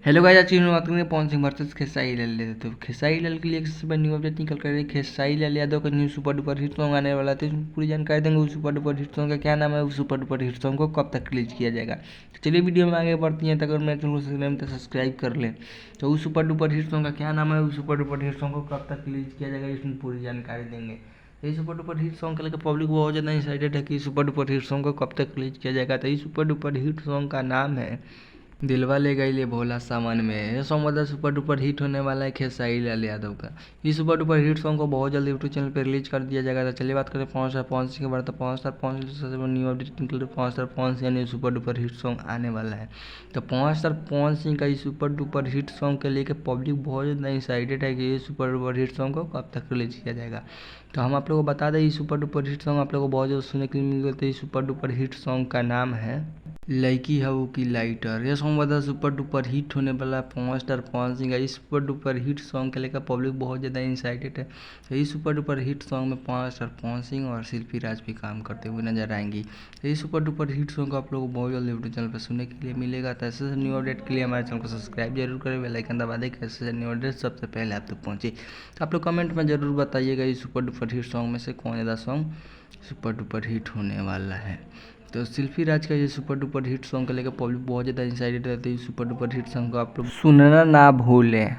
Hello guys, आज की बात करेंगे पवन सिंह वर्सेस खेसारी लाल यादव। तो खेसारी लाल के लिए एक सबसे न्यू अपडेट निकल कर रही है। खेसारी लाल यादव का new super duper hit song आने वाला है, तो इसमें पूरी जानकारी देंगे। उस सुपर डुपर हिट सॉन्ग का क्या नाम है, उस सुपर डुपर हिट सॉन्ग को कब तक रिलीज किया जाएगा। तो चलिए वीडियो में आगे बढ़ती हैं। अगर मेरे चैनल को सब्सक्राइब कर लें। तो उस सुपर डुपर हिट सॉन्ग का क्या नाम है, उस सुपर डुपर हिट सॉन्ग को कब तक रिलीज किया जाएगा, इसमें पूरी जानकारी देंगे। ये सुपर डुपर हिट सॉन्ग के लेकर पब्लिक बहुत ज़्यादा एक्साइटेड है कि सुपर डुपर हिट सॉन्ग को कब तक रिलीज किया जाएगा। तो इस सुपर डुपर हिट सॉन्ग का नाम है दिलवा ले गई ले भोला सावन में। ये सॉन्ग मतलब सुपर डुपर हिट होने वाला है खेसारी लाल यादव का। इस सुपर डुपर हिट सॉन्ग को बहुत जल्दी यूट्यूब चैनल पर रिलीज कर दिया जाएगा। तो चलिए बात करें पवन स्टार पवन सिंह के बारे। तो पवन स्टार पवन सिंह सबसे न्यू अपडेट निकल रही है। पवन स्टार पवन सिंह यानी सुपर डुपर हिट सॉन्ग आने वाला है। तो पवन स्टार पवन सिंह का इस सुपर डुपर हिट सॉन्ग के लेकर पब्लिक बहुत ज़्यादा एक्साइटेड है कि ये सुपर डुपर हिट सॉन्ग को कब तक रिलीज किया जाएगा। तो हम आप लोगों को बता दें, ये सुपर डुपर हिट सॉन्ग आप लोगों को बहुत ज़्यादा सुनने के लिए मिल गए। तो इस सुपर डुपर हिट सॉन्ग का नाम है लड़की हवू की लाइटर। यह सॉन्ग मतलब सुपर डुपर हिट होने वाला है पवन स्टार पवन सिंह का। इस सुपर डुपर हिट सॉन्ग के लेकर पब्लिक बहुत ज़्यादा एक्साइटेड है। तो इस सुपर डुपर हिट सॉन्ग में पवन स्टार पवन सिंह और शिल्पी राज भी काम करते हुए नजर आएंगी। तो इस सुपर डुपर हिट सॉन्ग को आप लोगों को बहुत जल्दी यूट्यूब चैनल पर सुनने के लिए मिलेगा। तो ऐसे न्यू अपडेट के लिए हमारे चैनल को सब्सक्राइब जरूर करें, बेल आइकन दबा दें, कैसे न्यू अपडेट सबसे पहले आप तक पहुँचे। तो आप लोग कमेंट में ज़रूर बताइएगा इस सुपर डुपर हिट सॉन्ग में से कौन ज़्यादा सॉन्ग सुपर डुपर हिट होने वाला है। तो शिल्पी राज का ये सुपर डुपर हिट सॉन्ग को लेकर पब्लिक बहुत ज़्यादा एक्साइटेड रहती है। सुपर डुपर हिट सॉन्ग को आप लोग सुनना ना भूलें।